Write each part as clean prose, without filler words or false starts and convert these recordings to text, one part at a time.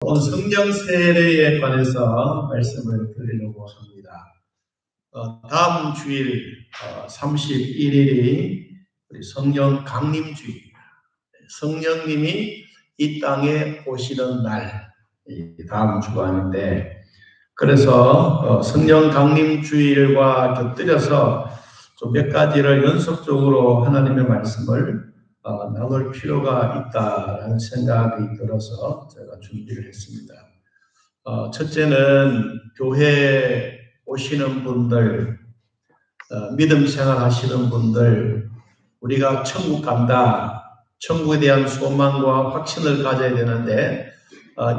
오늘 성령 세례에 관해서 말씀을 드리려고 합니다. 다음 주일 31일이 우리 성령 강림주일입니다. 성령님이 이 땅에 오시는 날, 다음 주간인데, 그래서 성령 강림주일과 곁들여서 좀 몇 가지를 연속적으로 하나님의 말씀을 나눌 필요가 있다라는 생각이 들어서 제가 준비를 했습니다. 첫째는 교회 오시는 분들, 믿음 생활 하시는 분들, 우리가 천국 간다, 천국에 대한 소망과 확신을 가져야 되는데,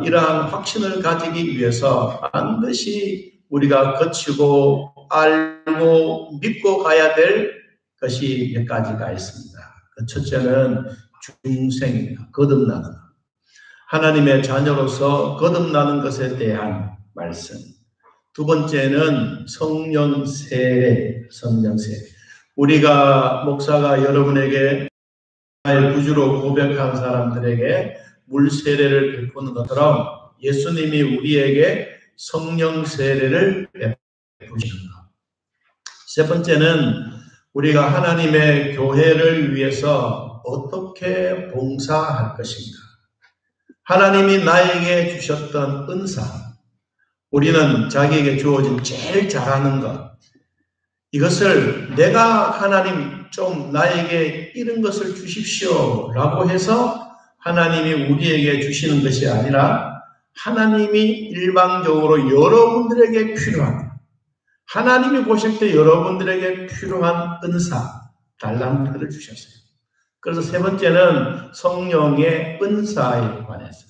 이러한 확신을 가지기 위해서 반드시 우리가 거치고 알고 믿고 가야 될 것이 몇 가지가 있습니다. 그 첫째는 중생입니다. 거듭나는 것. 하나님의 자녀로서 거듭나는 것에 대한 말씀. 두 번째는 성령 세례, 성령 세례. 우리가 목사가 여러분에게 구주로 고백한 사람들에게 물 세례를 베푸는 것처럼 예수님이 우리에게 성령 세례를 베푸시는 것. 세 번째는 우리가 하나님의 교회를 위해서 어떻게 봉사할 것인가. 하나님이 나에게 주셨던 은사, 우리는 자기에게 주어진 제일 잘하는 것, 이것을 내가 하나님 좀 나에게 이런 것을 주십시오 라고 해서 하나님이 우리에게 주시는 것이 아니라 하나님이 일방적으로 여러분들에게 필요한, 하나님이 보실 때 여러분들에게 필요한 은사, 달란트를 주셨어요. 그래서 세 번째는 성령의 은사에 관해서.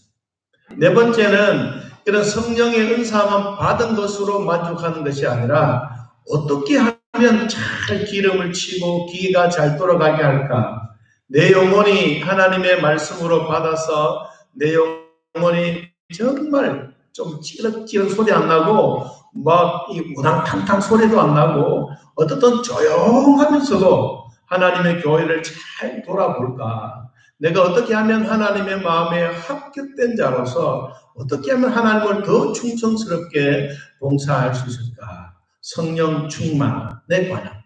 네 번째는 이런 성령의 은사만 받은 것으로 만족하는 것이 아니라 어떻게 하면 잘 기름을 치고 기가 잘 돌아가게 할까? 내 영혼이 하나님의 말씀으로 받아서 내 영혼이 정말 좀 찌르찌르 소리 안 나고 막 이 우당탕탕 소리도 안 나고 어떻든 조용하면서도 하나님의 교회를 잘 돌아볼까? 내가 어떻게 하면 하나님의 마음에 합격된 자로서 어떻게 하면 하나님을 더 충성스럽게 봉사할 수 있을까? 성령 충만에 관한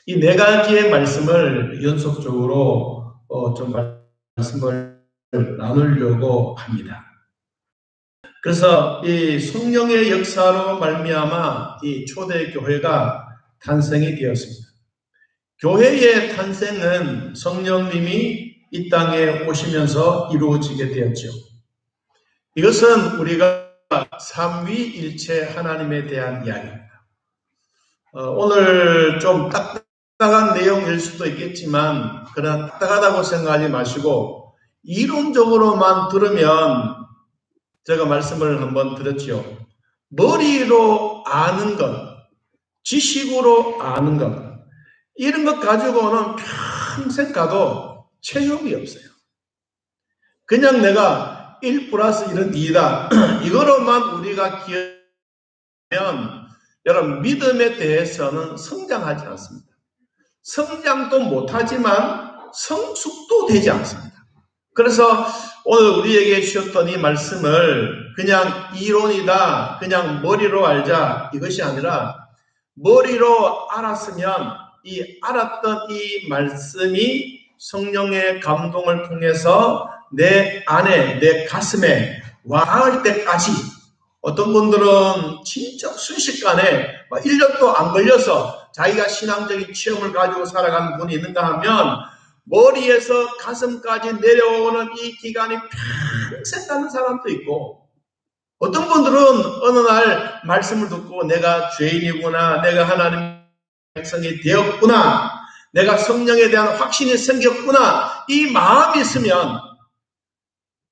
이 네 가지의 말씀을 연속적으로 좀 말씀을 나누려고 합니다. 그래서 이 성령의 역사로 말미암아 이 초대 교회가 탄생이 되었습니다. 교회의 탄생은 성령님이 이 땅에 오시면서 이루어지게 되었죠. 이것은 우리가 삼위일체 하나님에 대한 이야기입니다. 오늘 좀 딱딱한 내용일 수도 있겠지만 그러나 딱딱하다고 생각하지 마시고 이론적으로만 들으면 제가 말씀을 한번 드렸죠. 머리로 아는 것, 지식으로 아는 것, 이런 것 가지고는 평생 가도 체육이 없어요. 그냥 내가 1 플러스 1은 2다. 이거로만 우리가 기억하면 여러분 믿음에 대해서는 성장하지 않습니다. 성장도 못하지만 성숙도 되지 않습니다. 그래서 오늘 우리에게 주셨던 이 말씀을 그냥 이론이다, 그냥 머리로 알자 이것이 아니라 머리로 알았으면 이 알았던 이 말씀이 성령의 감동을 통해서 내 안에, 내 가슴에 와닿을 때까지 어떤 분들은 진짜 순식간에 1년도 안 걸려서 자기가 신앙적인 체험을 가지고 살아가는 분이 있는가 하면 머리에서 가슴까지 내려오는 이 기간이 평생 가는 사람도 있고 어떤 분들은 어느 날 말씀을 듣고 내가 죄인이구나, 내가 하나님의 백성이 되었구나, 내가 성령에 대한 확신이 생겼구나 이 마음이 있으면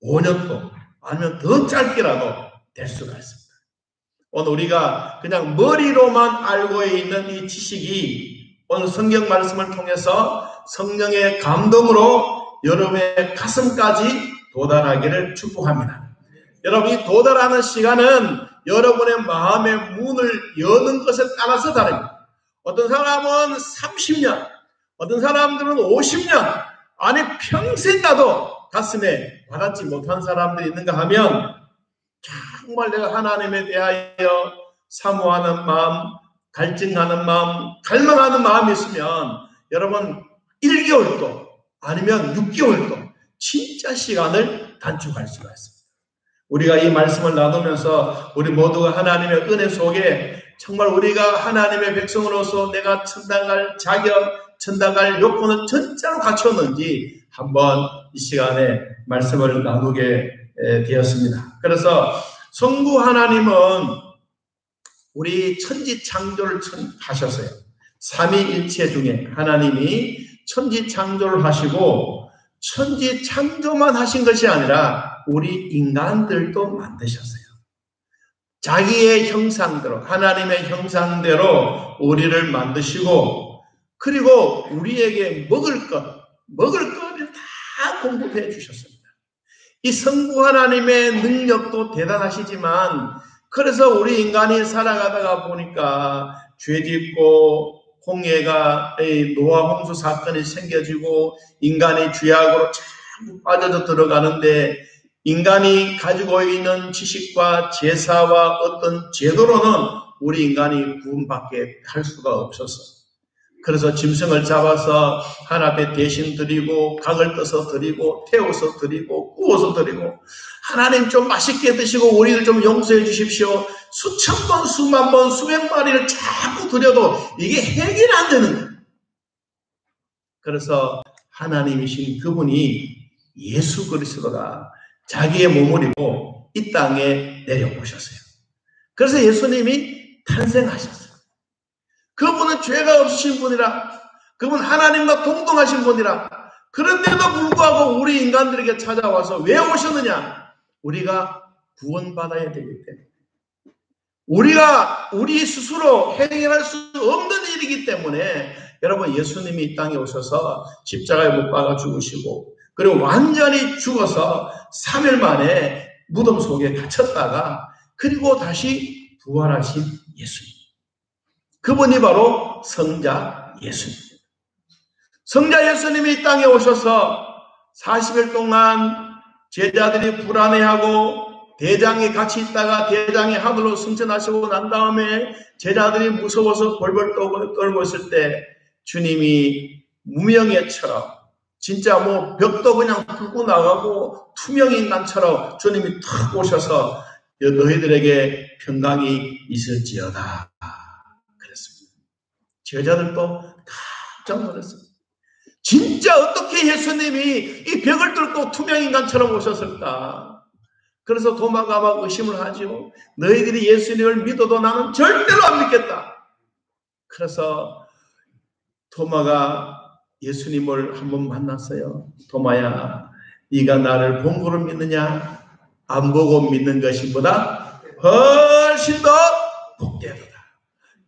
5년도 아니면 더 짧게라도 될 수가 있습니다. 오늘 우리가 그냥 머리로만 알고 있는 이 지식이 오늘 성경 말씀을 통해서 성령의 감동으로 여러분의 가슴까지 도달하기를 축복합니다. 여러분 이 도달하는 시간은 여러분의 마음의 문을 여는 것에 따라서 다릅니다. 어떤 사람은 30년, 어떤 사람들은 50년, 아니 평생 가도 가슴에 와닿지 못한 사람들이 있는가 하면 정말 내가 하나님에 대하여 사모하는 마음, 갈증하는 마음, 갈망하는 마음이 있으면 여러분 1개월도 아니면 6개월도 진짜 시간을 단축할 수가 있습니다. 우리가 이 말씀을 나누면서 우리 모두가 하나님의 은혜 속에 정말 우리가 하나님의 백성으로서 내가 천당 갈 자격, 천당 갈 요건을 전짜로 갖췄는지 한번 이 시간에 말씀을 나누게 되었습니다. 그래서 성부 하나님은 우리 천지 창조를 하셨어요. 삼위일체 중에 하나님이 천지 창조를 하시고 천지 창조만 하신 것이 아니라 우리 인간들도 만드셨어요. 자기의 형상대로, 하나님의 형상대로 우리를 만드시고 그리고 우리에게 먹을 것을 다 공급해 주셨습니다. 이 성부 하나님의 능력도 대단하시지만 그래서 우리 인간이 살아가다가 보니까 죄짓고 홍해가 노아 홍수 사건이 생겨지고 인간이 죄악으로 자꾸 빠져서 들어가는데 인간이 가지고 있는 지식과 제사와 어떤 제도로는 우리 인간이 구원밖에 할 수가 없었어. 그래서 짐승을 잡아서 하나님께 대신 드리고 각을 떠서 드리고 태워서 드리고 구워서 드리고 하나님 좀 맛있게 드시고 우리를 좀 용서해 주십시오. 수천 번, 수만 번, 수백 마리를 자꾸 드려도 이게 해결이 안 되는 거예요. 그래서 하나님이신 그분이 예수 그리스도가 자기의 몸을 입고 이 땅에 내려오셨어요. 그래서 예수님이 탄생하셨어요. 그분은 죄가 없으신 분이라, 그분 하나님과 동등하신 분이라, 그런데도 불구하고 우리 인간들에게 찾아와서 왜 오셨느냐? 우리가 구원받아야 되기 때문에. 우리가 우리 스스로 해결할 수 없는 일이기 때문에 여러분 예수님이 이 땅에 오셔서 십자가에 못 박아 죽으시고 그리고 완전히 죽어서 3일 만에 무덤 속에 갇혔다가 그리고 다시 부활하신 예수님. 그분이 바로 성자 예수님. 성자 예수님이 이 땅에 오셔서 40일 동안 제자들이 불안해하고 대장이 같이 있다가 대장이 하늘로 승천하시고 난 다음에 제자들이 무서워서 벌벌 떨고 있을 때 주님이 무명예처럼 진짜 뭐 벽도 그냥 뚫고 나가고 투명인간처럼 주님이 탁 오셔서 너희들에게 평강이 있을지어다 그랬습니다. 제자들도 깜짝 놀랐습니다. 진짜 어떻게 예수님이 이 벽을 뚫고 투명인간처럼 오셨을까? 그래서 도마가 막 의심을 하죠. 너희들이 예수님을 믿어도 나는 절대로 안 믿겠다. 그래서 도마가 예수님을 한번 만났어요. 도마야, 네가 나를 본 거로 믿느냐? 안 보고 믿는 것보다 훨씬 더 복되도다.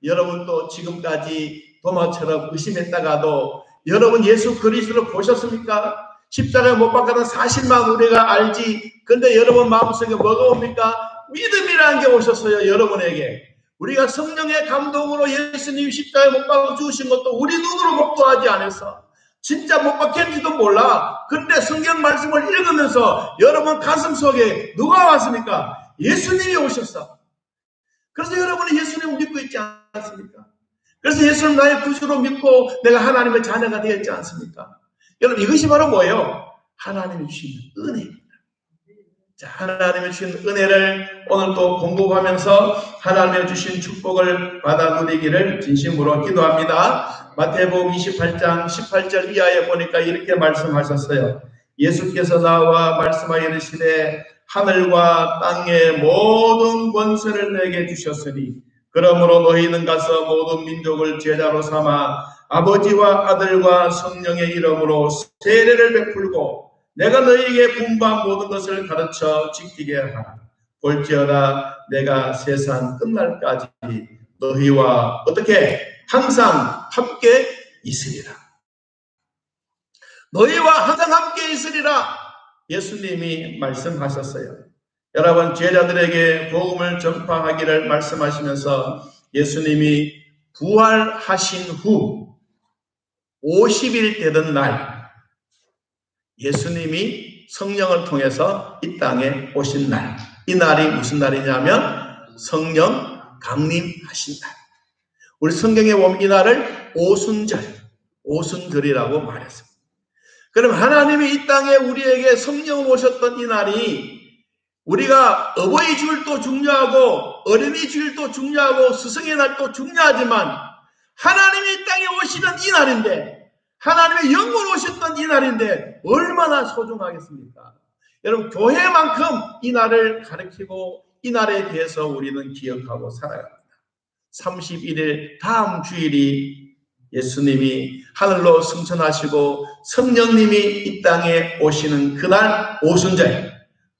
여러분도 지금까지 도마처럼 의심했다가도 여러분 예수 그리스도를 보셨습니까? 십자가에 못 박아던 사실만 우리가 알지. 근데 여러분 마음속에 뭐가 옵니까? 믿음이라는 게 오셨어요. 여러분에게. 우리가 성령의 감동으로 예수님이 십자가에 못 박아 죽으신 것도 우리 눈으로 목도하지 않았어. 진짜 못 박혔는지도 몰라. 근데 성경 말씀을 읽으면서 여러분 가슴 속에 누가 왔습니까? 예수님이 오셨어. 그래서 여러분이 예수님을 믿고 있지 않습니까? 그래서 예수님 나의 구주로 믿고 내가 하나님의 자녀가 되었지 않습니까? 여러분 이것이 바로 뭐예요? 하나님이 주신 은혜입니다. 자, 하나님이 주신 은혜를 오늘 또 공급하면서 하나님이 주신 축복을 받아 누리기를 진심으로 기도합니다. 마태복음 28장 18절 이하에 보니까 이렇게 말씀하셨어요. 예수께서 나와 말씀하여 이르시되 하늘과 땅의 모든 권세를 내게 주셨으니 그러므로 너희는 가서 모든 민족을 제자로 삼아 아버지와 아들과 성령의 이름으로 세례를 베풀고 내가 너희에게 분부한 모든 것을 가르쳐 지키게 하라. 볼지어다 내가 세상 끝날까지 너희와 어떻게 항상 함께 있으리라. 너희와 항상 함께 있으리라. 예수님이 말씀하셨어요. 여러분 제자들에게 복음을 전파하기를 말씀하시면서 예수님이 부활하신 후 50일 되던 날 예수님이 성령을 통해서 이 땅에 오신 날 이 날이 무슨 날이냐면 성령 강림하신 날. 우리 성경에 보면 이 날을 오순절이라고 말했습니다. 그럼 하나님이 이 땅에 우리에게 성령을 오셨던 이 날이 우리가 어버이 주일도 중요하고 어린이 주일도 중요하고 스승의 날도 중요하지만 하나님이 이 땅에 오시는 이 날인데, 하나님의 영으로 오셨던 이 날인데 얼마나 소중하겠습니까? 여러분, 교회만큼 이 날을 가리키고 이 날에 대해서 우리는 기억하고 살아갑니다. 31일 다음 주일이 예수님이 하늘로 승천하시고 성령님이 이 땅에 오시는 그날 오순절.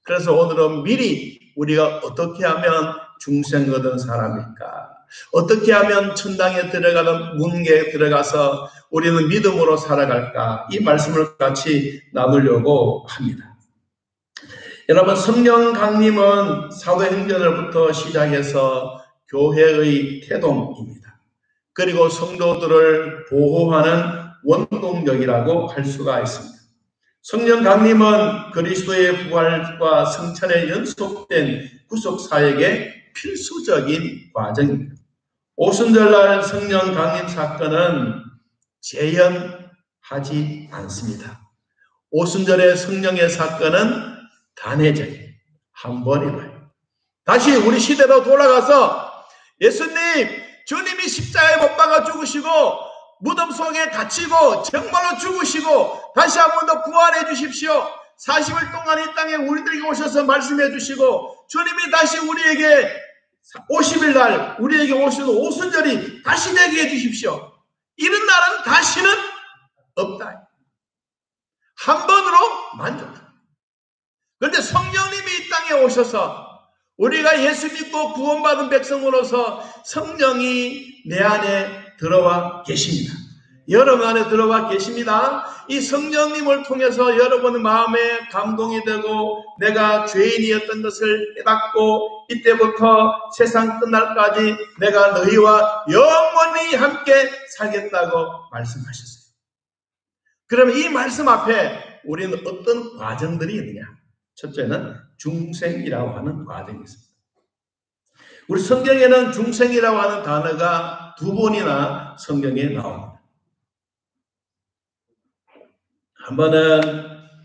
그래서 오늘은 미리 우리가 어떻게 하면 중생 얻은 사람일까? 어떻게 하면 천당에 들어가는 문에 들어가서 우리는 믿음으로 살아갈까? 이 말씀을 같이 나누려고 합니다. 여러분, 성령 강림은 사도행전으로부터 시작해서 교회의 태동입니다. 그리고 성도들을 보호하는 원동력이라고 할 수가 있습니다. 성령 강림은 그리스도의 부활과 승천에 연속된 구속사역의 필수적인 과정입니다. 오순절날 성령 강림 사건은 재현하지 않습니다. 오순절의 성령의 사건은 단회적인 한 번이다. 다시 우리 시대로 돌아가서 예수님, 주님이 십자가에 못 박아 죽으시고 무덤 속에 갇히고 정말로 죽으시고 다시 한 번 더 부활해 주십시오. 40일 동안 이 땅에 우리들에게 오셔서 말씀해 주시고 주님이 다시 우리에게 50일 날 우리에게 오시는 오순절이 다시 되게 해 주십시오. 이런 날은 다시는 없다. 한 번으로 만족합니다. 그런데 성령님이 이 땅에 오셔서 우리가 예수 믿고 구원받은 백성으로서 성령이 내 안에 들어와 계십니다. 여러분 안에 들어와 계십니다. 이 성령님을 통해서 여러분의 마음에 감동이 되고 내가 죄인이었던 것을 깨닫고 이때부터 세상 끝날까지 내가 너희와 영원히 함께 살겠다고 말씀하셨어요. 그러면 이 말씀 앞에 우리는 어떤 과정들이 있느냐? 첫째는 중생이라고 하는 과정이 있습니다. 우리 성경에는 중생이라고 하는 단어가 2번이나 성경에 나옵니다. 한 번은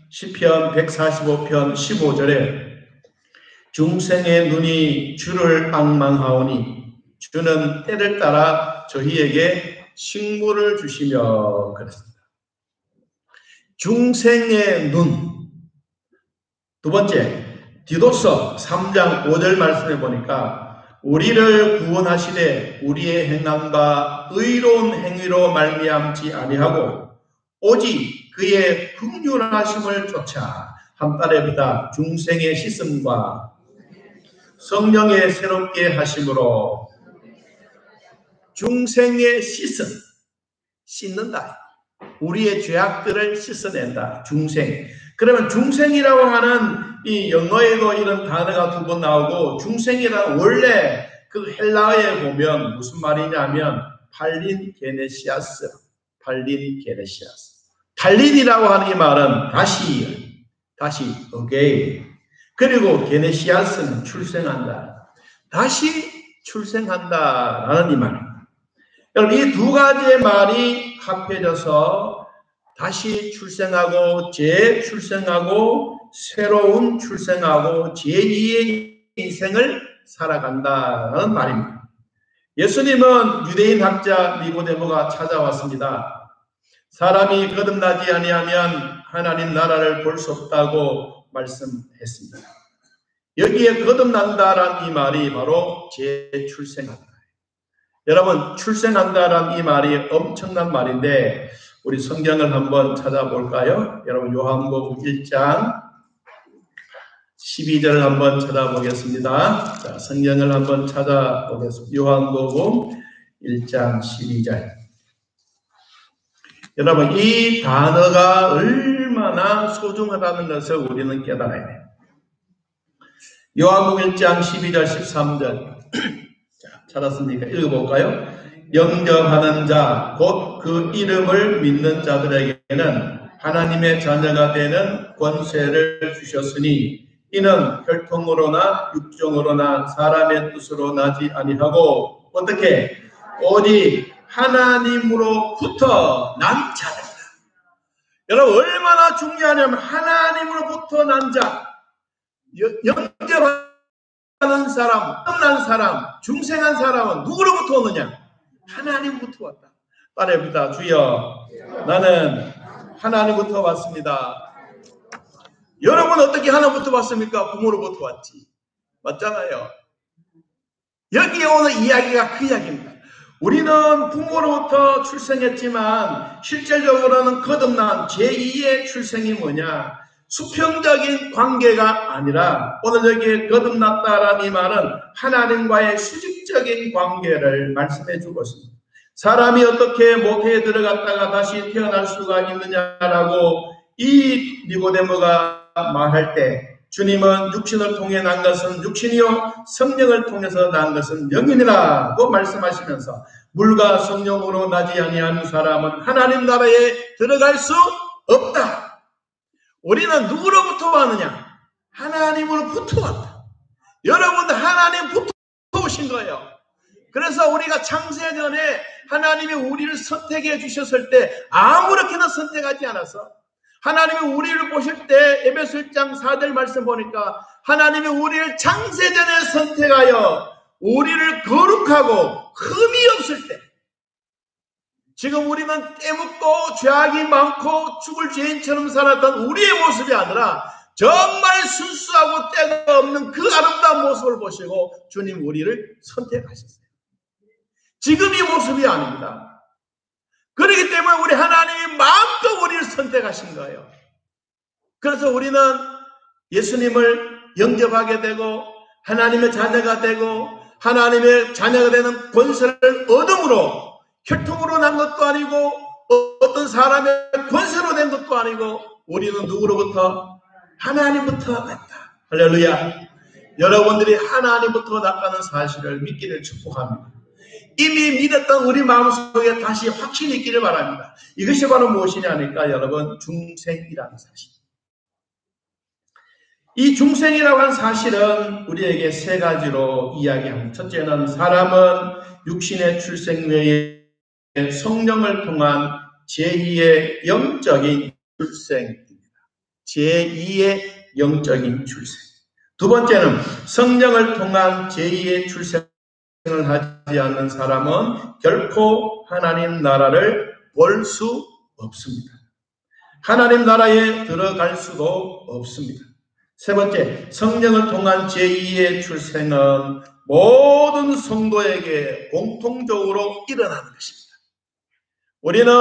시편 145편 15절에 중생의 눈이 주를 앙망하오니 주는 때를 따라 저희에게 식물을 주시며 그랬습니다. 중생의 눈. 두 번째, 디도서 3장 5절 말씀해 보니까 우리를 구원하시되 우리의 행함과 의로운 행위로 말미암지 아니하고 오직 그의 긍휼하심을 쫓아 한 딸에보다 중생의 씻음과 성령의 새롭게 하심으로 중생의 씻는다. 우리의 죄악들을 씻어낸다. 중생. 그러면 중생이라고 하는 이 영어에도 이런 단어가 2번 나오고 중생이라는 원래 그 헬라어에 보면 무슨 말이냐면 팔린 게네시아스. 팔린이라고 하는 이 말은 다시 again. 그리고 게네시아스는 출생한다. 다시 출생한다라는 이 말입니다. 여러분, 이 2가지의 말이 합해져서 다시 출생하고 재출생하고 새로운 출생하고 제2의 인생을 살아간다는 말입니다. 예수님은 유대인 학자 니고데모가 찾아왔습니다. 사람이 거듭나지 아니하면 하나님 나라를 볼 수 없다고 말씀했습니다. 여기에 거듭난다란 이 말이 바로 재출생한다. 여러분, 출생한다란 이 말이 엄청난 말인데 우리 성경을 한번 찾아볼까요? 여러분, 요한복음 1장 12절을 한번 찾아보겠습니다. 자, 성경을 한번 찾아보겠습니다. 요한복음 1장 12절. 여러분, 이 단어가 얼마나 소중하다는 것을 우리는 깨달아야 돼요. 요한복음 1장 12절 13절. 자, 찾았습니까? 읽어볼까요? 영접하는 자, 곧 그 이름을 믿는 자들에게는 하나님의 자녀가 되는 권세를 주셨으니 이는 혈통으로나 육정으로나 사람의 뜻으로 나지 아니하고 어떻게 오직 하나님으로부터 난 자들이다. 여러분 얼마나 중요하냐면 하나님으로부터 난 자, 영접하는 사람, 끝난 사람, 중생한 사람은 누구로부터 오느냐? 하나님부터 왔다. 따라해봅니다. 주여, 나는 하나님부터 왔습니다. 여러분 어떻게 하나님부터 왔습니까? 부모로부터 왔지. 맞잖아요. 여기에 오는 이야기가 그 이야기입니다. 우리는 부모로부터 출생했지만 실질적으로는 거듭난 제2의 출생이 뭐냐? 수평적인 관계가 아니라 오늘 여기에 거듭났다라는 이 말은 하나님과의 수직적인 관계를 말씀해 주고 있습니다. 사람이 어떻게 목회에 들어갔다가 다시 태어날 수가 있느냐라고 이 니고데모가 말할 때 주님은 육신을 통해 난 것은 육신이요 성령을 통해서 난 것은 영이니라고 말씀하시면서 물과 성령으로 나지 아니한 사람은 하나님 나라에 들어갈 수 없다. 우리는 누구로부터 왔느냐? 하나님으로부터 왔다. 여러분들 하나님부터 오신 거예요. 그래서 우리가 창세 전에 하나님이 우리를 선택해 주셨을 때 아무렇게나 선택하지 않아서 하나님이 우리를 보실 때 에베소 1장 4절 말씀 보니까 하나님이 우리를 창세전에 선택하여 우리를 거룩하고 흠이 없을 때 지금 우리는 깨묻고 죄악이 많고 죽을 죄인처럼 살았던 우리의 모습이 아니라 정말 순수하고 때가 없는 그 아름다운 모습을 보시고 주님 우리를 선택하셨어요. 지금 이 모습이 아닙니다. 그렇기 때문에 우리 하나님이 마음껏 우리를 선택하신 거예요. 그래서 우리는 예수님을 영접하게 되고 하나님의 자녀가 되고 하나님의 자녀가 되는 권세를 얻음으로 혈통으로 난 것도 아니고 어떤 사람의 권세로 된 것도 아니고 우리는 누구로부터? 하나님부터 났다. 할렐루야. 여러분들이 하나님부터 났다는 사실을 믿기를 축복합니다. 이미 믿었던 우리 마음속에 다시 확신이 있기를 바랍니다. 이것이 바로 무엇이냐니까 여러분 중생이라는 사실. 이 중생이라고 하는 사실은 우리에게 세 가지로 이야기합니다. 첫째는 사람은 육신의 출생 외에 성령을 통한 제2의 영적인 출생입니다. 제2의 영적인 출생. 두 번째는 성령을 통한 제2의 출생을 하지 않는 사람은 결코 하나님 나라를 볼 수 없습니다. 하나님 나라에 들어갈 수도 없습니다. 세 번째, 성령을 통한 제2의 출생은 모든 성도에게 공통적으로 일어나는 것입니다. 우리는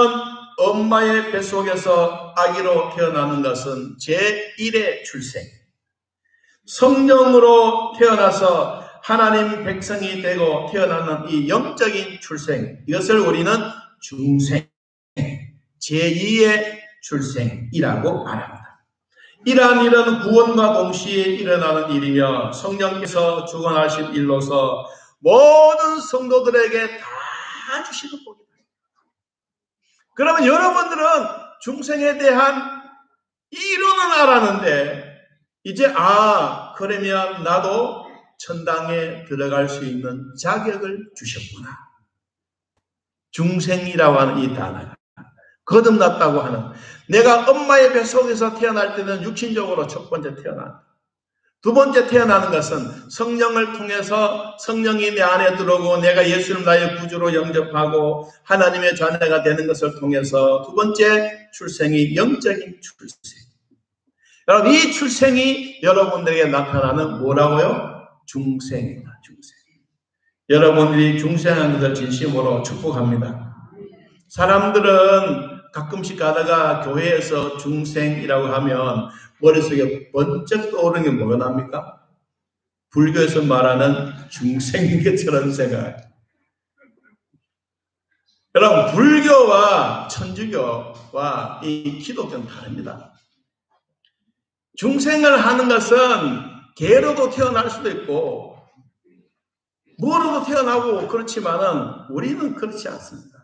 엄마의 뱃속에서 아기로 태어나는 것은 제1의 출생. 성령으로 태어나서 하나님 백성이 되고 태어나는 이 영적인 출생, 이것을 우리는 중생, 제2의 출생이라고 말합니다. 이러한 일은 구원과 동시에 일어나는 일이며 성령께서 주관하실 일로서 모든 성도들에게 다 주시는 복입니다. 그러면 여러분들은 중생에 대한 이론은 알았는데 이제 그러면 나도 천당에 들어갈 수 있는 자격을 주셨구나. 중생이라고 하는 이 단어가 거듭났다고 하는, 내가 엄마의 뱃속에서 태어날 때는 육신적으로 첫 번째 태어난다. 두 번째 태어나는 것은 성령을 통해서 성령이 내 안에 들어오고 내가 예수를 나의 구주로 영접하고 하나님의 자녀가 되는 것을 통해서 두 번째 출생이 영적인 출생. 여러분 이 출생이 여러분들에게 나타나는 뭐라고요? 중생이다. 중생. 여러분들이 중생한 것을 진심으로 축복합니다. 사람들은 가끔씩 가다가 교회에서 중생이라고 하면 머릿속에 번쩍 떠오르는 게 뭐가 납니까? 불교에서 말하는 중생인 것처럼 생각해요. 여러분 불교와 천주교와 이 기독교는 다릅니다. 중생을 하는 것은 개로도 태어날 수도 있고 뭐로도 태어나고 그렇지만은 우리는 그렇지 않습니다.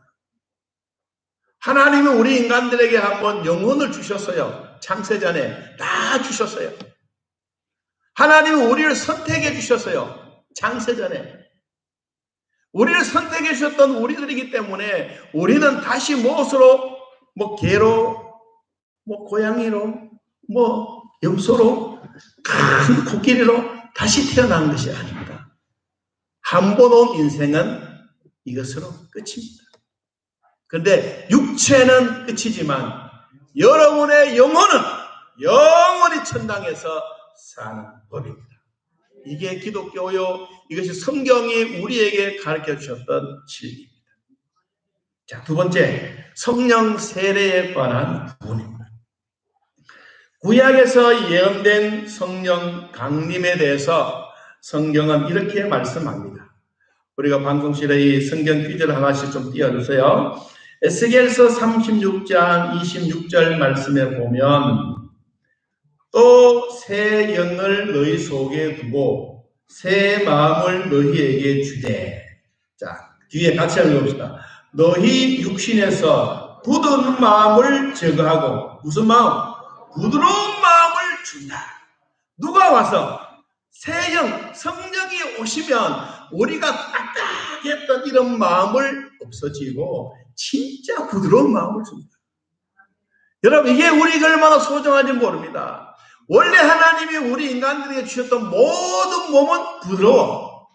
하나님은 우리 인간들에게 한번 영혼을 주셨어요. 창세전에 다 주셨어요. 하나님은 우리를 선택해 주셨어요. 창세전에. 우리를 선택해 주셨던 우리들이기 때문에 우리는 다시 무엇으로, 개로, 고양이로, 염소로, 큰 코끼리로 다시 태어난 것이 아닙니다. 한 번 온 인생은 이것으로 끝입니다. 그런데 육체는 끝이지만 여러분의 영혼은 영원히 천당에서 사는 법입니다. 이게 기독교요, 이것이 성경이 우리에게 가르쳐 주셨던 진리입니다. 자, 두 번째, 성령 세례에 관한 부분입니다. 구약에서 예언된 성령 강림에 대해서 성경은 이렇게 말씀합니다. 우리가 방송실에 이 성경 퀴즈를 하나씩 좀 띄워주세요. 에스겔서 36장 26절 말씀에 보면 또 새 영을 너희 속에 두고 새 마음을 너희에게 주되. 자, 뒤에 같이 읽어봅시다. 너희 육신에서 굳은 마음을 제거하고, 무슨 마음? 부드러운 마음을 준다. 누가 와서? 새 영, 성령이 오시면 우리가 딱딱했던 이런 마음을 없어지고 진짜 부드러운 마음을 줍니다. 여러분, 이게 우리가 얼마나 소중한지 모릅니다. 원래 하나님이 우리 인간들에게 주셨던 모든 몸은 부드러워.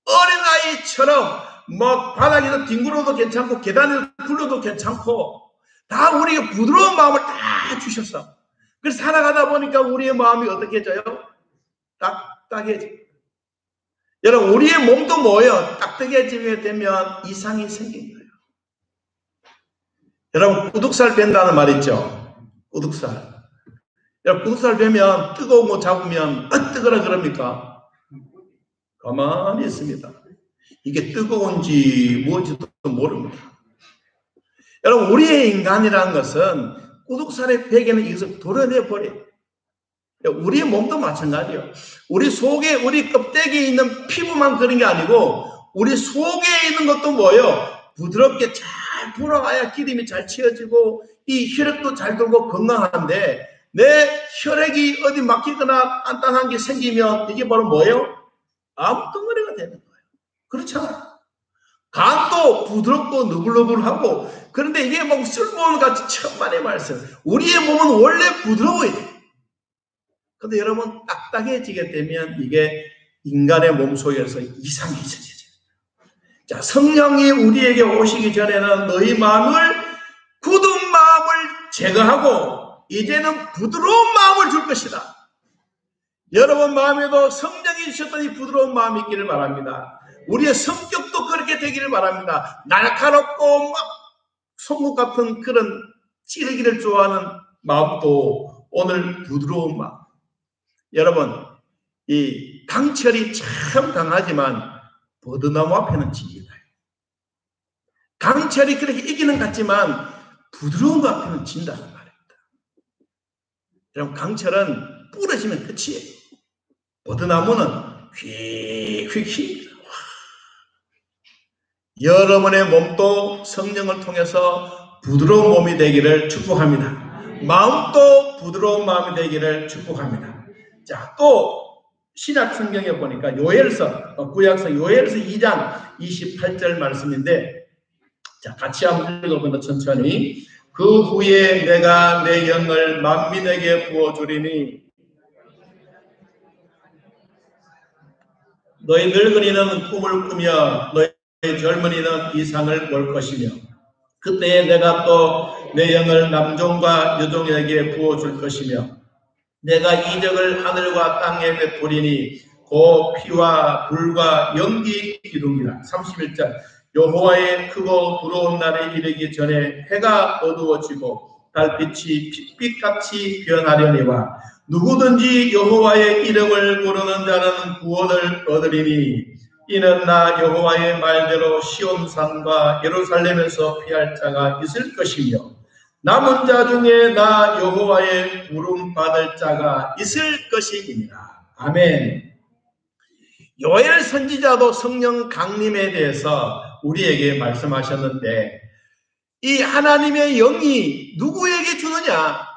어린아이처럼 바닥에서 뒹굴어도 괜찮고 계단에서 굴러도 괜찮고 다 우리에게 부드러운 마음을 다 주셨어. 그래서 살아가다 보니까 우리의 마음이 어떻게 해져요? 딱딱해져. 여러분, 우리의 몸도 뭐예요? 딱딱해지게 되면 이상이 생긴 거예요. 여러분, 꾸둑살 뺀다는 말 있죠? 꾸둑살. 여러분, 꾸둑살 빼면 뜨거운 거 잡으면 뜨거라 그럽니까? 가만히 있습니다. 이게 뜨거운지 뭔지도 모릅니다. 여러분, 우리의 인간이라는 것은 꾸둑살의 베개는 이것을 도려내버려요. 우리의 몸도 마찬가지예요. 우리 속에, 우리 껍데기에 있는 피부만 그런 게 아니고 우리 속에 있는 것도 뭐예요? 부드럽게 잘 돌아가야 기름이 잘 치워지고 이 혈액도 잘 돌고 건강한데, 내 혈액이 어디 막히거나 단단한 게 생기면 이게 바로 뭐예요? 암덩어리가 되는 거예요. 그렇잖아요. 간도 부드럽고 너불너불하고, 그런데 이게 막 쓸모없는 같이 천만의 말씀. 우리의 몸은 원래 부드러워야 돼요. 그런데 여러분, 딱딱해지게 되면 이게 인간의 몸 속에서 이상해져요. 자, 성령이 우리에게 오시기 전에는 너희 마음을, 굳은 마음을 제거하고 이제는 부드러운 마음을 줄 것이다. 여러분 마음에도 성령이 주셨던 이 부드러운 마음이 있기를 바랍니다. 우리의 성격도 그렇게 되기를 바랍니다. 날카롭고 막 송곳 같은 그런 찌르기를 좋아하는 마음도 오늘 부드러운 마음. 여러분, 이 강철이 참 강하지만 버드나무 앞에는 진리다. 강철이 그렇게 이기는 것 같지만 부드러운 것 앞에는 진다는 말입니다. 여러분, 강철은 부러지면 끝이에요. 버드나무는 휙휙 힙니다. 여러분의 몸도 성령을 통해서 부드러운 몸이 되기를 축복합니다. 마음도 부드러운 마음이 되기를 축복합니다. 자, 또 신약 성경에 보니까 요엘서, 구약서 요엘서 2장 28절 말씀인데, 자, 같이 한번 읽어보면 천천히. 그 후에 내가 내 영을 만민에게 부어주리니 너희 늙은이는 꿈을 꾸며 너희 젊은이는 이상을 볼 것이며 그때에 내가 또 내 영을 남종과 여종에게 부어줄 것이며 내가 이적을 하늘과 땅에 베푸리니 곧 피와 불과 연기 기둥이라. 31절. 여호와의 크고 두려운 날에 이르기 전에 해가 어두워지고 달빛이 핏빛같이 변하려니와 누구든지 여호와의 이름을 부르는 자는 구원을 얻으리니 이는 나 여호와의 말대로 시온산과 예루살렘에서 피할 자가 있을 것이며 남은 자 중에 나 여호와의 부름 받을 자가 있을 것이니라. 아멘. 요엘 선지자도 성령 강림에 대해서 우리에게 말씀하셨는데, 이 하나님의 영이 누구에게 주느냐?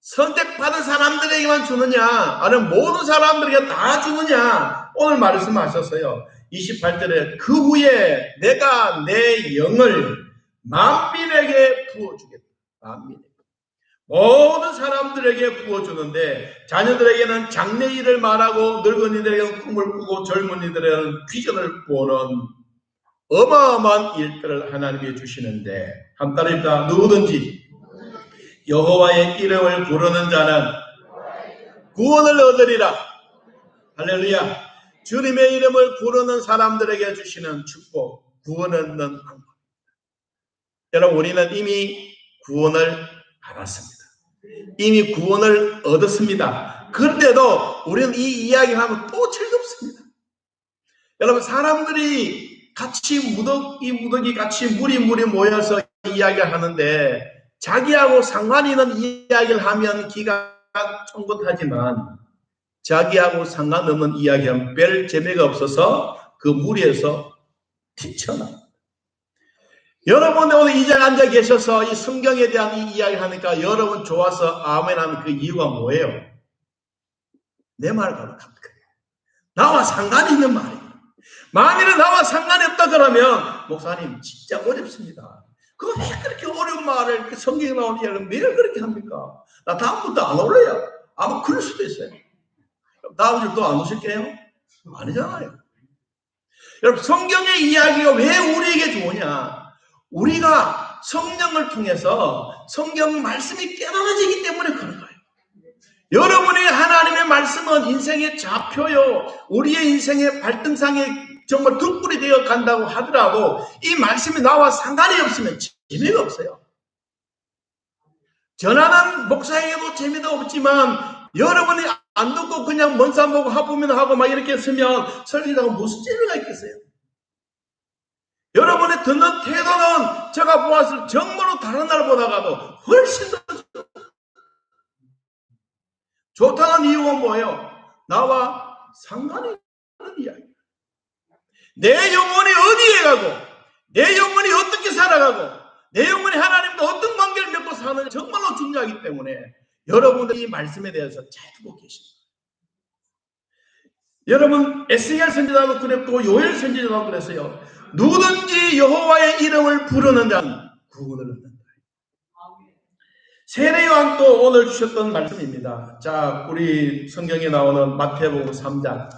선택받은 사람들에게만 주느냐, 아니면 모든 사람들에게 다 주느냐, 오늘 말씀하셨어요. 28절에 그 후에 내가 내 영을 만민에게 부어주겠다. 만민. 모든 사람들에게 부어주는데, 자녀들에게는 장래일을 말하고 늙은이들에게는 꿈을 꾸고 젊은이들에게는 비전을 부어는 어마어마한 일들을 하나님이 주시는데, 한 따르다 누구든지 여호와의 이름을 부르는 자는 구원을 얻으리라. 할렐루야. 주님의 이름을 부르는 사람들에게 주시는 축복, 구원을 얻는 방법. 여러분, 우리는 이미 구원을 받았습니다. 이미 구원을 얻었습니다. 그런데도 우리는 이 이야기를 하면 또 즐겁습니다. 여러분, 사람들이 같이 무더기 같이 무리 모여서 이야기를 하는데, 자기하고 상관이 있는 이야기를 하면 기가 쫑긋하지만 자기하고 상관없는 이야기하면 별 재미가 없어서 그 무리에서 튀쳐나옵니다. 여러분, 오늘 이 자리에 앉아 계셔서 이 성경에 대한 이 이야기를 하니까 여러분 좋아서 아멘 하는 그 이유가 뭐예요? 내 말을 가득합니다. 나와 상관이 있는 말이에요. 만일에 나와 상관이 없다 그러면 목사님 진짜 어렵습니다. 그거 왜 그렇게 어려운 말을 성경에 나오는 이야기를 왜 그렇게 합니까? 나 다음부터 안 올래요. 아마 그럴 수도 있어요. 다음 주 또 안 오실게요? 아니잖아요. 여러분, 성경의 이야기가 왜 우리에게 좋으냐? 우리가 성령을 통해서 성경 말씀이 깨달아지기 때문에 그런 거예요. 여러분이 하나님의 말씀은 인생의 좌표요, 우리의 인생의 발등상에 정말 등불이 되어 간다고 하더라도 이 말씀이 나와 상관이 없으면 재미가 없어요. 전하는 목사에게도 재미도 없지만 여러분이 안 듣고 그냥 먼 산 보고 하품이나 하고 막 이렇게 쓰면 설교자가 무슨 재미가 있겠어요? 여러분이 듣는 태도는 제가 보았을 때 정말로 다른 날보다가도 훨씬 더 좋다는 이유가 뭐예요? 나와 상관이 있는 이야기. 내 영혼이 어디에 가고, 내 영혼이 어떻게 살아가고, 내 영혼이 하나님과 어떤 관계를 맺고 사느냐 정말로 중요하기 때문에 여러분들이 이 말씀에 대해서 잘 듣고 계십니다. 여러분, 에스겔 선지자도 그랬고 요엘 선지자도 그랬어요. 누구든지 여호와의 이름을 부르는 자는 구원을 얻는다. 세례요한도 오늘 주셨던 말씀입니다. 자, 우리 성경에 나오는 마태복음 3장.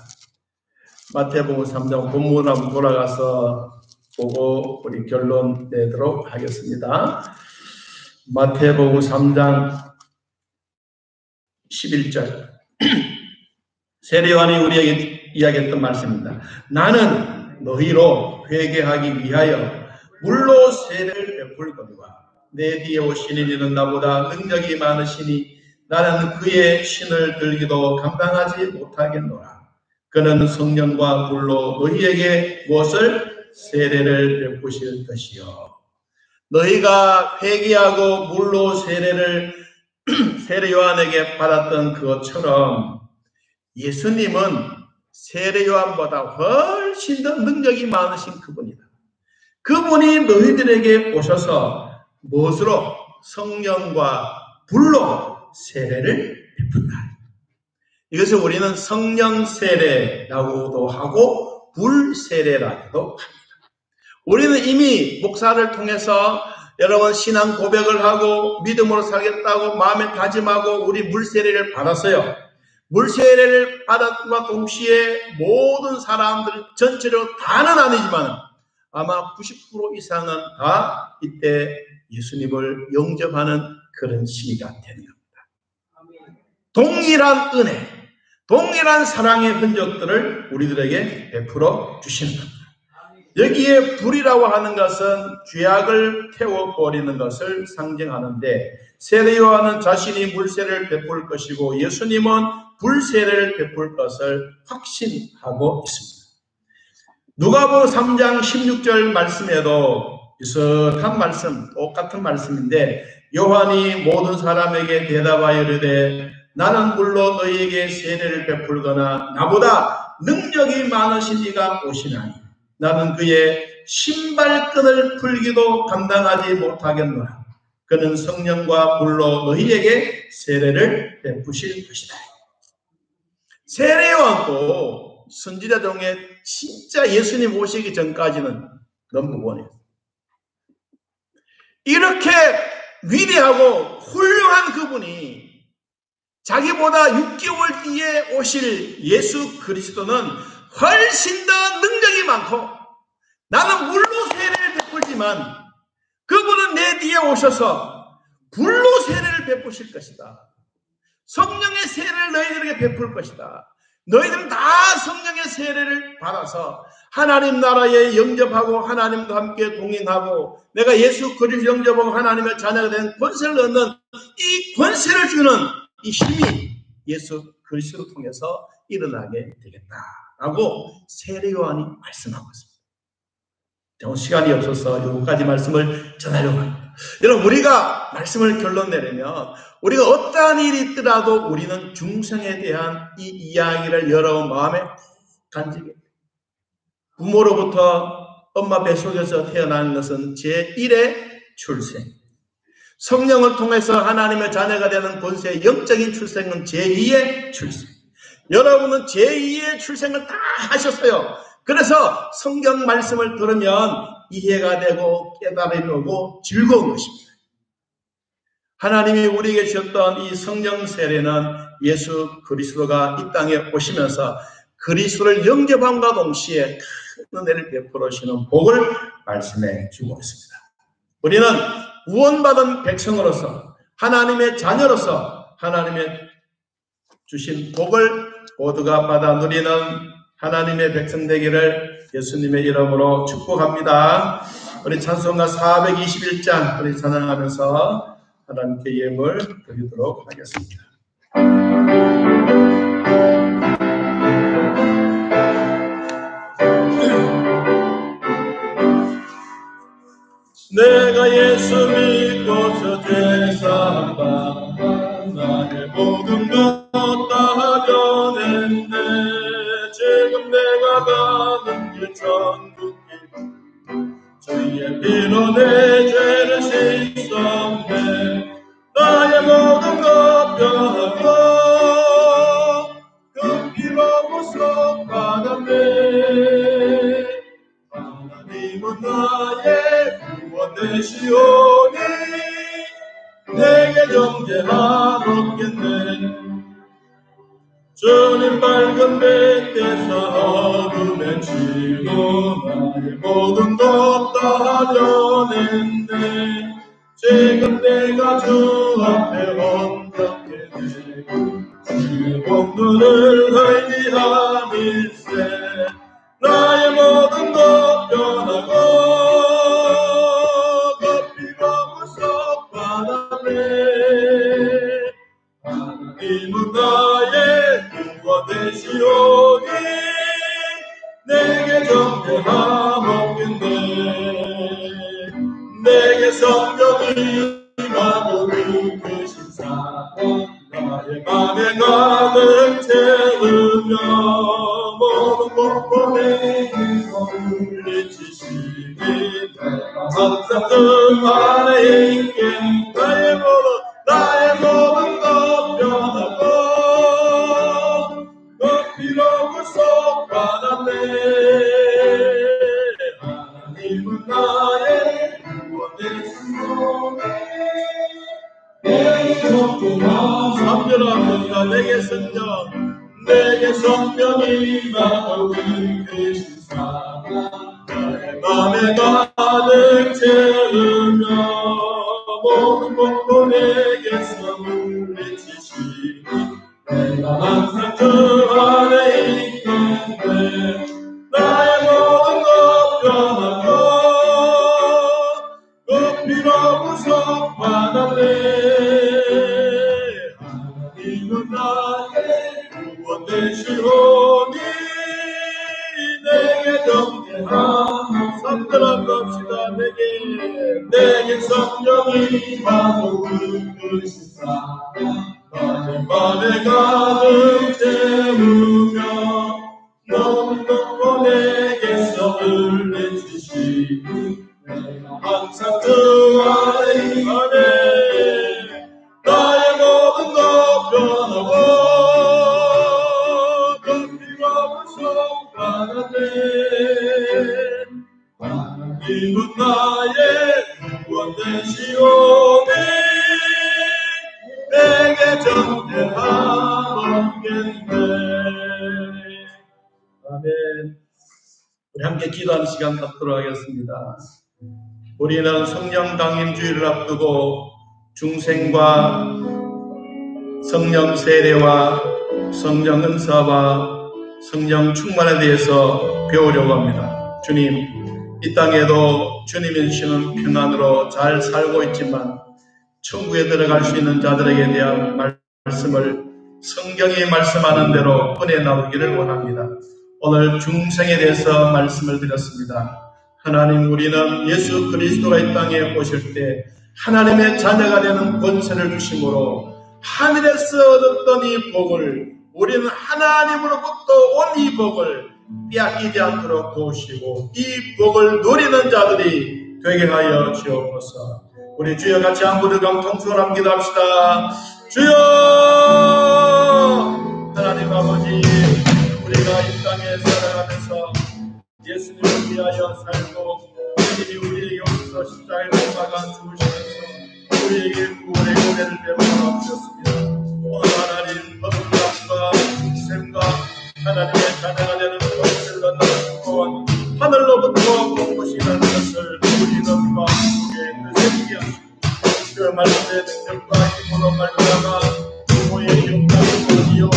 마태복음 3장 본문 한번 돌아가서 보고 우리 결론 내도록 하겠습니다. 마태복음 3장 11절. 세례요한이 우리에게 이야기했던 말씀입니다. 나는 너희로 회개하기 위하여 물로 세례를 베풀거니와 내 뒤에 오시는 이는 나보다 능력이 많으시니 나는 그의 신을 들기도 감당하지 못하겠노라. 그는 성령과 물로 너희에게 무엇을? 세례를 베푸실 것이요. 너희가 회개하고 물로 세례를 세례 요한에게 받았던 그것처럼 예수님은 세례 요한보다 훨씬 더 능력이 많으신 그분이다. 그분이 너희들에게 오셔서 무엇으로? 성령과 불로 세례를 베푼다. 이것을 우리는 성령 세례라고도 하고 불 세례라고도 합니다. 우리는 이미 목사를 통해서 여러분 신앙 고백을 하고 믿음으로 살겠다고 마음에 다짐하고 우리 물 세례를 받았어요. 물 세례를 받았과 동시에 모든 사람들 전체로 다는 아니지만 아마 90% 이상은 다 이때 예수님을 영접하는 그런 시기가 되는 겁니다. 동일한 은혜, 동일한 사랑의 흔적들을 우리들에게 베풀어 주시는 겁니다. 여기에 불이라고 하는 것은 죄악을 태워버리는 것을 상징하는데 세례 요한은 자신이 물세례를 베풀 것이고 예수님은 불세례를 베풀 것을 확신하고 있습니다. 누가복음 3장 16절 말씀에도 비슷한 말씀, 똑같은 말씀인데 요한이 모든 사람에게 대답하여 이르되 나는 물로 너희에게 세례를 베풀거나 나보다 능력이 많으신 이가 오시나니 나는 그의 신발끈을 풀기도 감당하지 못하겠노라. 그는 성령과 불로 너희에게 세례를 베푸실 것이다. 세례요한도 선지자 중에 진짜 예수님 오시기 전까지는 넘버원이에요. 이렇게 위대하고 훌륭한 그분이 자기보다 6개월 뒤에 오실 예수 그리스도는 훨씬 더 능력이 많고, 나는 물로 세례를 베풀지만 그분은 내 뒤에 오셔서 불로 세례를 베푸실 것이다. 성령의 세례를 너희들에게 베풀 것이다. 너희들은 다 성령의 세례를 받아서 하나님 나라에 영접하고 하나님과 함께 동행하고 내가 예수 그리스도 영접하고 하나님의 자녀가 된 권세를 얻는 이 권세를 주는 이 힘이 예수 그리스도를 통해서 일어나게 되겠다라고 세례 요한이 말씀하고 있습니다. 오늘 시간이 없어서 여기까지 말씀을 전하려고 합니다. 여러분, 우리가 말씀을 결론 내려면 우리가 어떠한 일이 있더라도 우리는 중생에 대한 이 이야기를 여러분 마음에 간직해. 부모로부터 엄마 뱃속에서 태어난 것은 제1의 출생. 성령을 통해서 하나님의 자녀가 되는 권세의 영적인 출생은 제2의 출생. 여러분은 제2의 출생을 다 하셨어요. 그래서 성경 말씀을 들으면 이해가 되고 깨달음이 오고 즐거운 것입니다. 하나님이 우리에게 주셨던 이 성령 세례는 예수 그리스도가 이 땅에 오시면서 그리스도를 영접함과 동시에 큰 은혜를 베풀어 주시는 복을 말씀해 주고 있습니다. 우리는 구원받은 백성으로서 하나님의 자녀로서 하나님의 주신 복을 모두가 받아 누리는 하나님의 백성 되기를 예수님의 이름으로 축복합니다. 우리 찬송가 421장 우리 찬양하면서 하나님께 예물 드리도록 하겠습니다. 내가 예수 믿고서 죄사함 받아 나의 모든 것 다 변했네. 지금 내가 가는 길 천국길 주의 피로 내 죄를 씻었네. 나의 모든 것 변하고 그 피로 구속받았네. 하나님은 나의 구원 되시오니 내게 정죄함없겠네. 주님 밝은 빛에서 어둠에 치고 나의 모든 것 다 변했네. 지금 내가 주 앞에 온전케 되고 주의 본분을 의지함일세. 나의 모든 것 변하고 그 피로 구속받았네. 하나님은 나의 구원 되시오니 내게 정죄함없겠네. 내게 성령이 임하고 이끄신 사랑 나의 맘에 가득 채우며 모든 공포에게서 물리치시니 내가 항상 그 안에 있게. 나의 모든 것 변하고 그 피로 구속받았네. 하나님은 나의 구원 되시오니 내게 정죄함 삼별합니다. 내게 성령이 임하고 이끄신 사랑 나의 맘에 가득 채우며 모든 공포 내게서 물리치시니 내가 항상 주 안에 있겠네. 나의 모든 것 변하고 그 피로 구속받았네. 하나님은 나의 구원 되시오니 내게 정죄함 삼들어 갑시다. 내게 성령이 임하고 이끄신 사랑 나의 맘에 가득 채우며 모든 공포 내게서 물리치시니 내가 항상 그 안에 이분 나의 원되시오니 내게 전대하겠네. 아멘. 우리 함께 기도하는 시간 갖도록 하겠습니다. 우리는 성령 강림주의를 앞두고 중생과 성령 세례와 성령 은사와 성령 충만에 대해서 배우려고 합니다. 주님, 이 땅에도 주님이 주시는 평안으로 잘 살고 있지만 천국에 들어갈 수 있는 자들에게 대한 말씀을 성경이 말씀하는 대로 꺼내 나오기를 원합니다. 오늘 중생에 대해서 말씀을 드렸습니다. 하나님, 우리는 예수 그리스도가 이 땅에 오실 때 하나님의 자녀가 되는 권세를 주심으로 하늘에서 얻었던 이 복을 우리는 하나님으로부터 온 이 복을 빼앗기지 않도록 도우시고 이 복을 누리는 자들이 되게 하여 주옵소서. 우리 주여 같이 한 분을 통성으로 기도합시다. 주여! 하나님 아버지, 우리가 이 땅에 살아가면서 예수님을 위하여 살고 주님이 우리에게 오셔서 십자가에 못 박아 죽으시면서 우리에게 구원의 은혜를 베풀어 주셨습니다. 오늘 하나님 거듭남과 생과 하나님의 자녀가 되는 것을 얻는 구원 하늘로부터 온 것이라는 것을 우리는 마음속에 되새기게 하시고 그 말씀의 능력과 힘으로 말미암아 부모의 영광도 아니요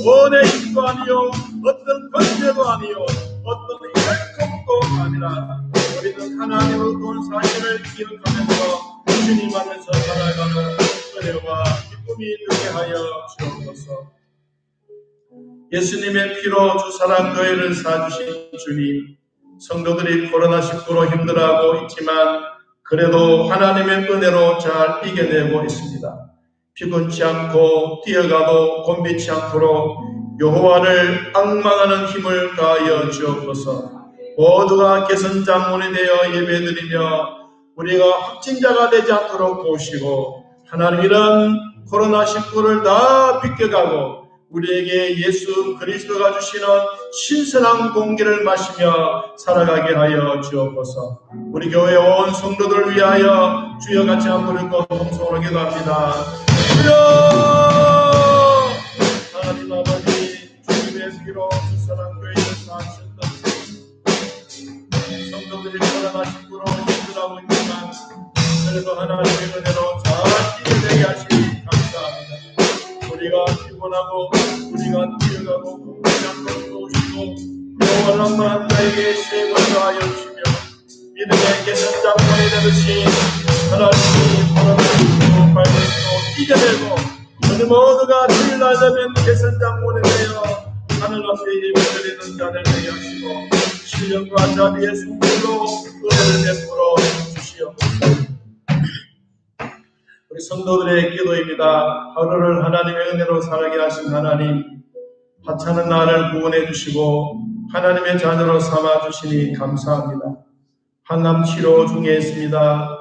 원의 힘도 아니요 어떤 권세도 아니요 어떤 혈통도 아니라 우리는 하나님으로 온 사실을 기억하면서 주님 안에서 살아가는 은혜와 기쁨이 되게 하여 주옵소서. 예수님의 피로 주 사랑 교회를 사주신 주님, 성도들이 코로나19로 힘들어하고 있지만 그래도 하나님의 은혜로 잘 이겨내고 있습니다. 피곤치 않고 뛰어가도 곤비치 않도록 여호와를 앙망하는 힘을 가하여 주옵소서. 모두가 개선장군이 되어 예배드리며 우리가 확진자가 되지 않도록 도우시고 하나님 이런 코로나19를 다 비껴가고 우리에게 예수 그리스도가 주시는 신선한 공기를 마시며 살아가게 하여 주옵소서. 우리 교회 온 성도들을 위하여 주여 같이 한 번 읽고 통성으로 기도합니다. 주여! 하나님 아버지, 주님의 피로 주사랑 교회를 사하셨던 성도들이 코로나19로 힘들어하고 있지만 그래도 하나님의 은혜로 잘 이겨내게 하시니 감사합니다. 우리가 피곤하고 우리가 뛰어가고 공부하지 않도록 도우시고 영원한 자에게 세임을 더하여 주시며 믿음의 개선장군이 되듯이 하나님이 코로나19로 발견도 이겨내고 우리 모두가 주일 날 되면 개선장군이 되어 하늘 앞에 예배드리는 자들 되게 하시고 신령과 자비의 손길로 은혜를 베풀어 주시옵소서. 우리 성도들의 기도입니다. 하루를 하나님의 은혜로 살게 하신 하나님, 하찮은 나를 구원해 주시고 하나님의 자녀로 삼아 주시니 감사합니다. 항암 치료 중에 있습니다.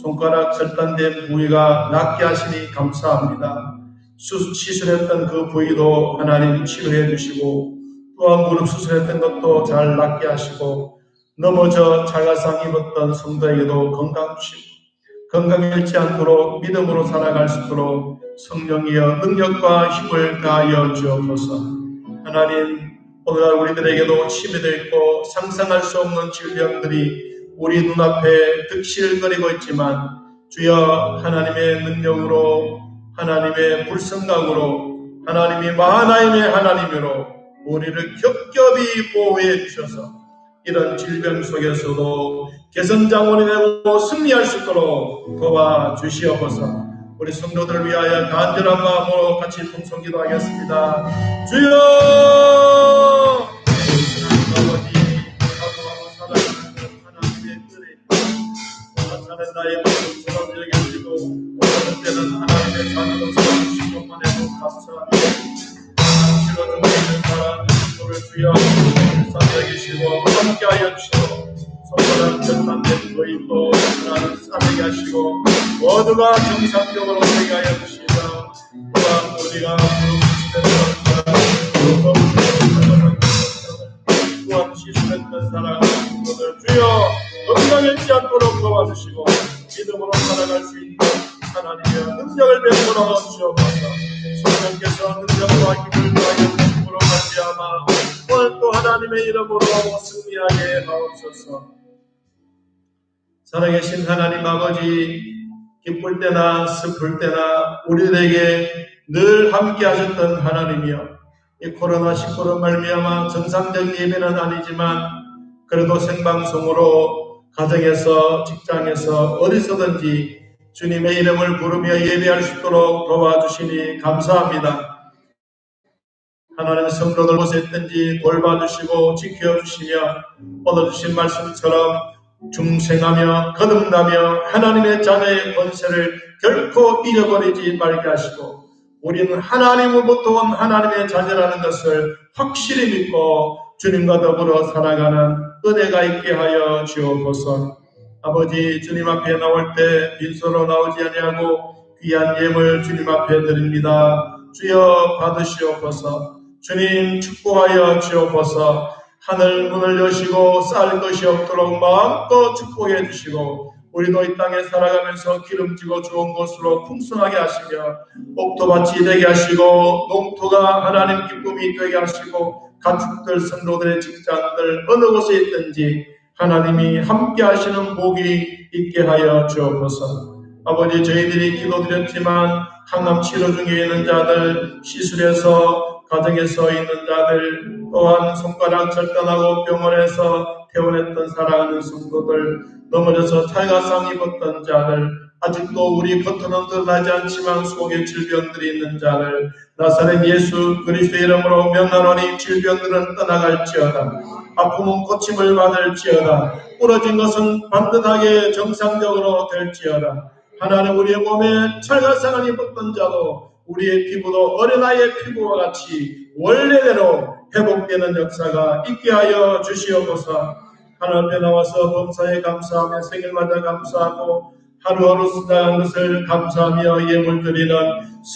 손가락 절단된 부위가 낫게 하시니 감사합니다. 시술했던 그 부위도 하나님 치료해 주시고 또한 무릎 수술했던 것도 잘 낫게 하시고 넘어져 자가상 입었던 성도에게도 건강 주시고 건강 잃지 않도록 믿음으로 살아갈 수 있도록 성령이여 능력과 힘을 다하여 주옵소서. 하나님, 오늘날 우리들에게도 치매도 있고 상상할 수 없는 질병들이 우리 눈앞에 득실거리고 있지만 주여 하나님의 능력으로 하나님의 불성각으로 하나님이 만하임의 하나님으로 우리를 겹겹이 보호해 주셔서 이런 질병 속에서도 개선장군이 되고 승리할 수 있도록 도와주시옵소서. 우리 성도들을 위하여 간절한 마음으로 같이 통성 기도하겠습니다. 주여! 아버지, 사랑하고 살아가는 하나님의 은혜, 하찮은 나의 모습처럼 여겨지고 어떤 때는 하나님의 자녀로 살아주신 것만 해도 감사합니다. 치료중에 있는 사람 그를 주여 살려계시고 함께하여 주시고 손가락 절단된 거인도 하나님 살게 하시고 모두가 정상적으로 되게 하여 주시며 또한 우리가 무릎 시대를 또한 시술했던 사랑하는 분들 주여 건강해지지 않도록 도와주시고 믿음으로 살아갈 수 있는 하나님의 능력을 베풀어 주옵소서. 성령께서 능력과 힘을 더하여 주심으로 말미암아 오늘 또 하나님의 이름으로 승리하게 하옵소서. 살아계신 하나님 아버지, 기쁠 때나 슬플 때나 우리들에게 늘 함께 하셨던 하나님이여, 이 코로나19로 말미암아 정상적인 예배는 아니지만 그래도 생방송으로 가정에서 직장에서 어디서든지 주님의 이름을 부르며 예배할 수 있도록 도와주시니 감사합니다. 하나님의 성도들 곳에 있든지 돌봐주시고 지켜주시며 오늘 주신 말씀처럼 중생하며 거듭나며 하나님의 자녀의 권세를 결코 잊어버리지 말게 하시고 우리는 하나님으로부터 온 하나님의 자녀라는 것을 확실히 믿고 주님과 더불어 살아가는 은혜가 있게 하여 주옵소서. 아버지, 주님 앞에 나올 때 빈손으로 나오지 아니하고 귀한 예물 주님 앞에 드립니다. 주여 받으시옵소서. 주님 축복하여 주옵소서. 하늘 문을 여시고 쌓을 것이 없도록 마음껏 축복해 주시고 우리도 이 땅에 살아가면서 기름지고 좋은 것으로 풍성하게 하시며 옥토밭이 되게 하시고 농토가 하나님 기쁨이 되게 하시고 가축들, 성도들의 직장들 어느 곳에 있든지 하나님이 함께 하시는 복이 있게 하여 주옵소서. 아버지, 저희들이 기도드렸지만 항암 치료 중에 있는 자들, 시술해서 가정에서 있는 자들, 또한 손가락 절단하고 병원에서 퇴원했던 사랑하는 성도들, 넘어져서 탈가상 입었던 자들, 아직도 우리 겉으로는 드러나지 않지만 속에 질병들이 있는 자들, 나사렛 예수 그리스도의 이름으로 명하노니 질병들은 떠나갈지어다. 아픔은 고침을 받을지어다. 부러진 것은 반듯하게 정상적으로 될지어다. 하나님, 우리의 몸에 철가상을 입었던 자도 우리의 피부도 어린아이의 피부와 같이 원래대로 회복되는 역사가 있게 하여 주시옵소서. 하나님 앞에 나와서 범사에 감사하며 생일마다 감사하고 하루하루 수다한 것을 감사하며 예물 드리는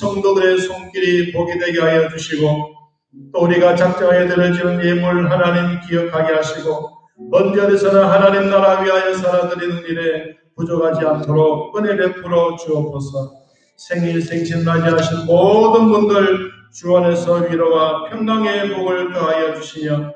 성도들의 손길이 복이 되게 하여 주시고 또 우리가 작정하여 드려지는 예물 하나님 기억하게 하시고 언제 어디서나 하나님 나라 위하여 살아드리는 일에 부족하지 않도록 은혜 베풀어 주옵소서. 생일 생신 맞이하신 모든 분들 주 안에서 위로와 평강의 복을 더하여 주시며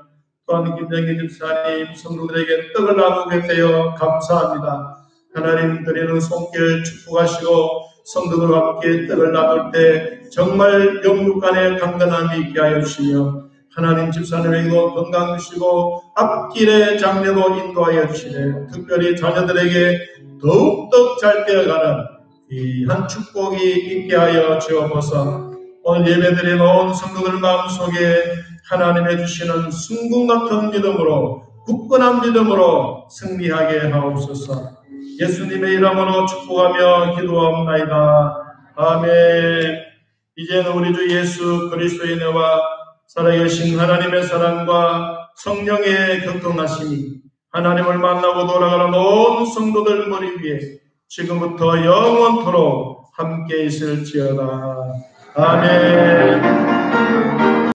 또한 김정희 집사님 성도들에게 떡을 나누게 되어 감사합니다. 하나님 드리는 손길 축복하시고 성도들과 함께 떡을 나눌 때 정말 영육 간의 강건함이 있게 하여 주시며 하나님 집사님에게도 건강 주시고 앞길의 장래도 인도하여 주시네. 특별히 자녀들에게 더욱더 잘 되어가는 귀한 축복이 있게 하여 주옵소서. 오늘 예배드린 온 성도들 마음속에 하나님의 주시는 순금 같은 믿음으로 굳건한 믿음으로 승리하게 하옵소서. 예수님의 이름으로 축복하며 기도하옵나이다. 아멘. 이제는 우리 주 예수 그리스도의 은혜와 살아계신 하나님의 사랑과 성령의 교통하심이 하나님을 만나고 돌아가는 온 성도들 머리 위에 지금부터 영원토록 함께 있을지어다. 아멘.